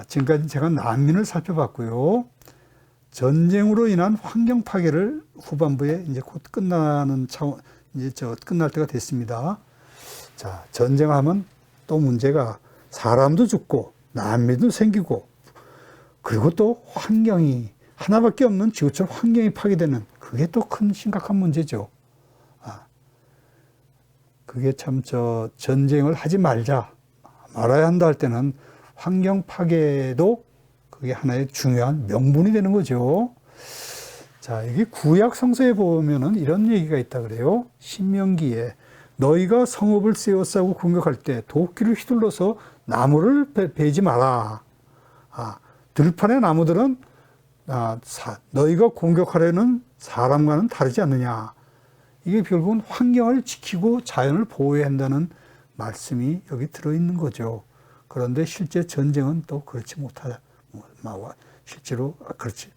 지금까지 제가 난민을 살펴봤고요. 전쟁으로 인한 환경 파괴를 후반부에 이제 곧 끝나는 차원, 이제 끝날 때가 됐습니다. 자, 전쟁하면 또 문제가 사람도 죽고 난민도 생기고 그리고 또 환경이 하나밖에 없는 지구촌 환경이 파괴되는 그게 또 큰 심각한 문제죠. 그게 참 전쟁을 하지 말아야 한다 할 때는 환경 파괴도 그게 하나의 중요한 명분이 되는 거죠. 자, 여기 구약 성서에 보면은 이런 얘기가 있다 그래요. 신명기에 너희가 성읍을 세워싸고 공격할 때 도끼를 휘둘러서 나무를 베지 마라. 들판의 나무들은 너희가 공격하려는 사람과는 다르지 않느냐. 이게 결국은 환경을 지키고 자연을 보호해야 한다는 말씀이 여기 들어있는 거죠. 그런데 실제 전쟁은 또 그렇지 못하다. 실제로 그렇지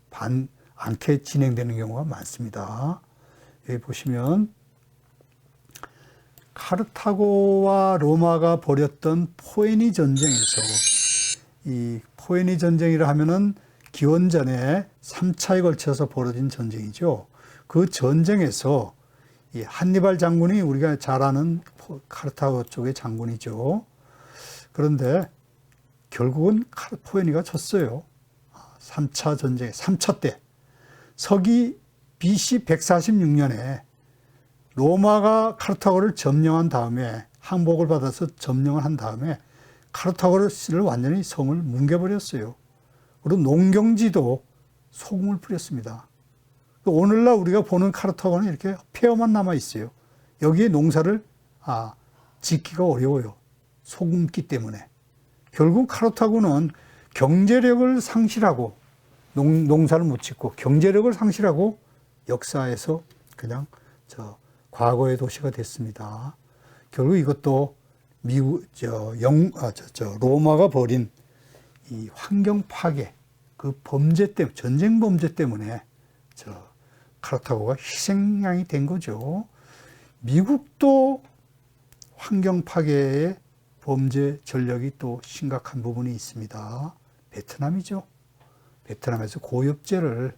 않게 진행되는 경우가 많습니다. 여기 보시면 카르타고와 로마가 벌였던 포에니 전쟁에서 이 포에니 전쟁이라 하면은 기원전에 3차에 걸쳐서 벌어진 전쟁이죠. 그 전쟁에서 이 한니발 장군이 우리가 잘 아는 카르타고 쪽의 장군이죠. 그런데 결국은 포에니가 졌어요. 3차 전쟁, 3차 때 서기 BC 146년에 로마가 카르타고를 점령한 다음에 항복을 받아서 점령을 한 다음에 카르타고를 완전히 성을 뭉개버렸어요. 그리고 농경지도 소금을 뿌렸습니다. 오늘날 우리가 보는 카르타고는 이렇게 폐허만 남아 있어요. 여기에 농사를 짓기가 어려워요. 소금기 때문에. 결국 카르타고는 경제력을 상실하고 농사를 못 짓고 경제력을 상실하고 역사에서 그냥 과거의 도시가 됐습니다. 결국 이것도 로마가 벌인 이 환경 파괴, 그 범죄 때문에, 전쟁 범죄 때문에 카르타고가 희생양이 된 거죠. 미국도 환경 파괴의 범죄 전력이 또 심각한 부분이 있습니다. 베트남이죠. 베트남에서 고엽제를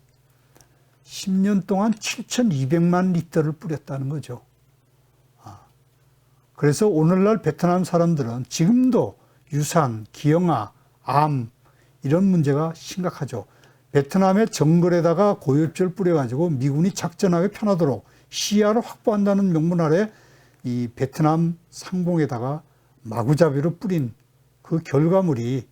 10년 동안 7,200만 리터를 뿌렸다는 거죠. 그래서 오늘날 베트남 사람들은 지금도 유산, 기형아, 암 이런 문제가 심각하죠. 베트남의 정글에다가 고엽제를 뿌려가지고 미군이 작전하기 편하도록 시야를 확보한다는 명분 아래 이 베트남 상공에다가 마구잡이로 뿌린 그 결과물이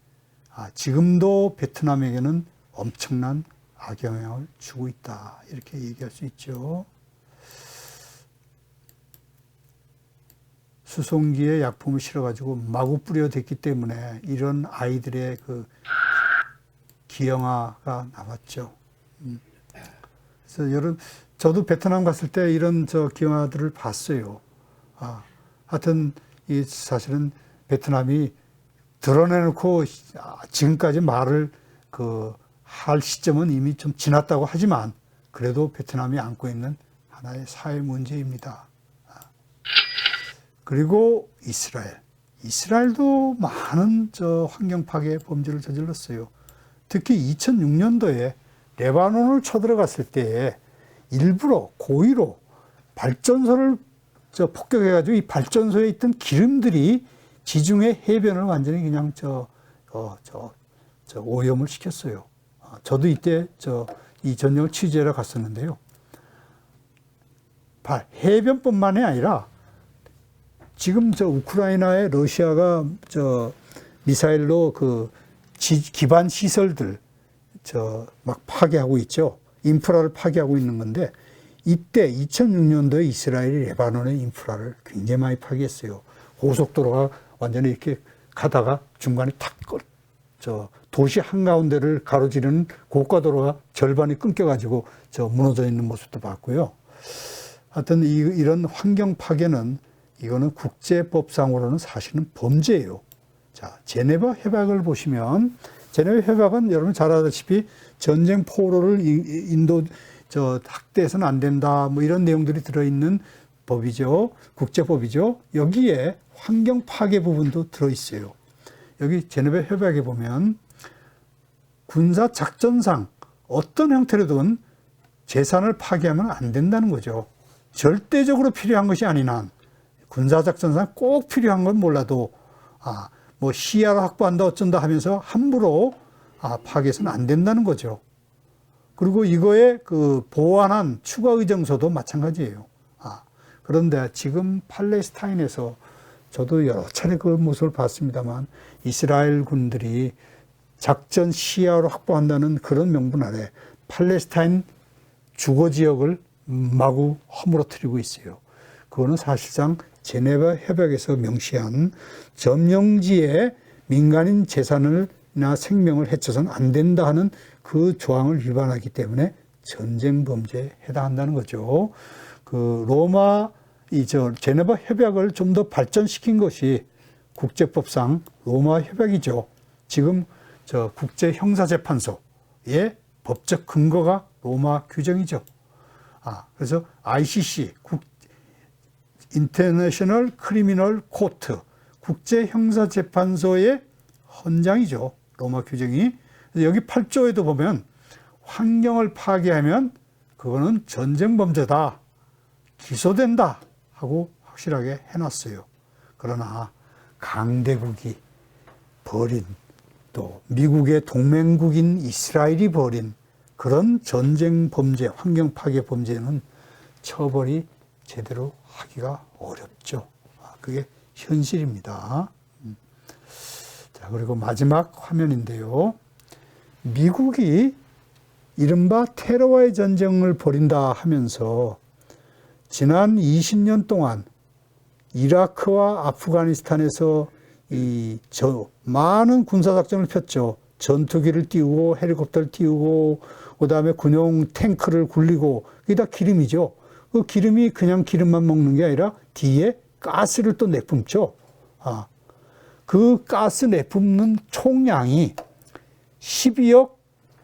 지금도 베트남에게는 엄청난 악영향을 주고 있다. 이렇게 얘기할 수 있죠. 수송기에 약품을 실어가지고 마구 뿌려댔기 때문에 이런 아이들의 그 기형아가 나왔죠. 그래서 저도 베트남 갔을 때 이런 기형아들을 봤어요. 하여튼 이 사실은 베트남이 드러내놓고 지금까지 말을 할 시점은 이미 좀 지났다고 하지만 그래도 베트남이 안고 있는 하나의 사회 문제입니다. 그리고 이스라엘도 많은 환경 파괴 범죄를 저질렀어요. 특히 2006년도에 레바논을 쳐들어갔을 때 일부러 고의로 발전소를 폭격해가지고 이 발전소에 있던 기름들이 지중해 해변을 완전히 그냥 오염을 시켰어요. 저도 이때 이 전쟁을 취재하러 갔었는데요. 해변뿐만이 아니라 지금 우크라이나에 러시아가 미사일로 기반 시설들 막 파괴하고 있죠. 인프라를 파괴하고 있는 건데 이때 2006년도에 이스라엘이 레바논의 인프라를 굉장히 많이 파괴했어요. 고속도로가 완전히 이렇게 가다가 중간에 탁 도시 한가운데를 가로지르는 고가도로가 절반이 끊겨가지고 무너져 있는 모습도 봤고요. 하여튼 이런 환경 파괴는 이거는 국제법상으로는 사실은 범죄예요. 자, 제네바 협약을 보시면 제네바 협약은 여러분 잘 아다시피 전쟁 포로를 인도 학대해서는 안 된다 뭐 이런 내용들이 들어있는 법이죠. 국제법이죠. 여기에 환경 파괴 부분도 들어있어요. 여기 제네바 협약에 보면 군사 작전상 어떤 형태로든 재산을 파괴하면 안 된다는 거죠. 절대적으로 필요한 것이 아닌 한 군사 작전상 꼭 필요한 건 몰라도 뭐 시야를 확보한다 어쩐다 하면서 함부로 파괴해서는 안 된다는 거죠. 그리고 이거에 그 보완한 추가 의정서도 마찬가지예요. 그런데 지금 팔레스타인에서 저도 여러 차례 그 모습을 봤습니다만 이스라엘 군들이 작전 시야로 확보한다는 그런 명분 아래 팔레스타인 주거 지역을 마구 허물어뜨리고 있어요. 그거는 사실상 제네바 협약에서 명시한 점령지에 민간인 재산이나 생명을 해쳐서는 안 된다 하는 그 조항을 위반하기 때문에 전쟁 범죄에 해당한다는 거죠. 그 로마 제네바 협약을 좀 더 발전시킨 것이 국제법상 로마 협약이죠. 지금 국제형사재판소의 법적 근거가 로마 규정이죠. 그래서 ICC 인터내셔널 크리미널 코트 국제형사재판소의 헌장이죠. 로마 규정이. 여기 8조에도 보면 환경을 파괴하면 그거는 전쟁 범죄다. 기소된다 하고 확실하게 해놨어요. 그러나 강대국이 벌인 또 미국의 동맹국인 이스라엘이 벌인 그런 전쟁 범죄, 환경 파괴 범죄는 처벌이 제대로 하기가 어렵죠. 그게 현실입니다. 자, 그리고 마지막 화면인데요. 미국이 이른바 테러와의 전쟁을 벌인다 하면서 지난 20년 동안 이라크와 아프가니스탄에서 많은 군사작전을 폈죠. 전투기를 띄우고 헬리콥터를 띄우고 그다음에 군용 탱크를 굴리고 그게 다 기름이죠. 그 기름이 그냥 기름만 먹는 게 아니라 뒤에 가스를 또 내뿜죠. 그 가스 내뿜는 총량이 12억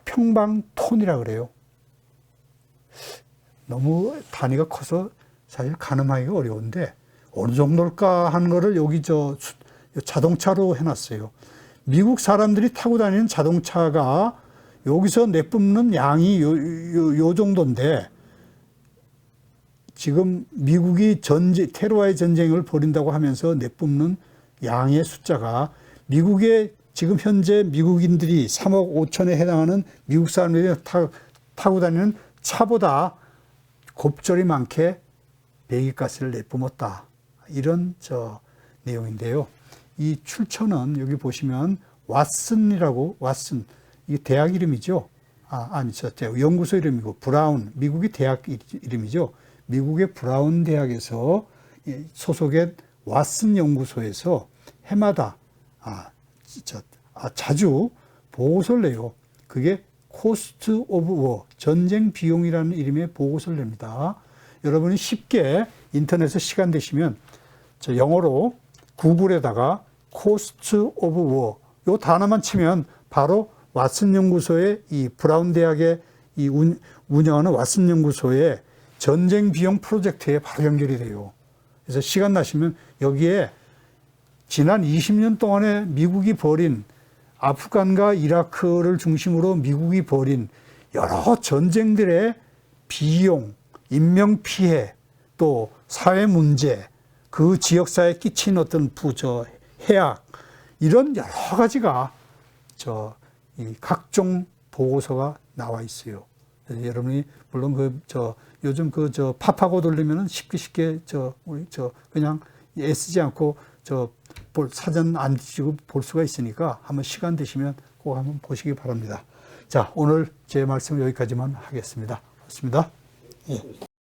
평방톤이라 그래요. 너무 단위가 커서 사실 가늠하기가 어려운데 어느 정도일까 하는 거를 여기 자동차로 해놨어요. 미국 사람들이 타고 다니는 자동차가 여기서 내뿜는 양이 요 정도인데 지금 미국이 테러와의 전쟁을 벌인다고 하면서 내뿜는 양의 숫자가 미국의 지금 현재 미국인들이 3억 5천에 해당하는 미국 사람들이 타고 다니는 차보다 곱절이 많게 배기가스를 내뿜었다. 이런 내용인데요. 이 출처는 여기 보시면 왓슨이라고 이게 대학 이름이죠. 연구소 이름이고 브라운 미국의 대학 이름이죠. 미국의 브라운 대학에서 소속의 왓슨 연구소에서 해마다 자주 보고서를 내요. 그게 코스트 오브 워 전쟁 비용이라는 이름의 보고서를 냅니다. 여러분이 쉽게 인터넷에 시간 되시면 영어로 구글에다가 코스트 오브 워 요 단어만 치면 바로 왓슨 연구소의 이 브라운 대학의 운영하는 왓슨 연구소의 전쟁 비용 프로젝트에 바로 연결이 돼요. 그래서 시간 나시면 여기에 지난 20년 동안에 미국이 벌인 아프간과 이라크를 중심으로 미국이 벌인 여러 전쟁들의 비용, 인명피해, 또 사회 문제, 그 지역사회에 끼친 어떤 해악, 이런 여러 가지가 이 각종 보고서가 나와 있어요. 여러분이 물론 요즘 팝하고 돌리면은 쉽게 그냥 애쓰지 않고 사전 안 뒤지고 볼 수가 있으니까 한번 시간 되시면 꼭 한번 보시기 바랍니다. 자, 오늘 제 말씀 여기까지만 하겠습니다. 고맙습니다. 예.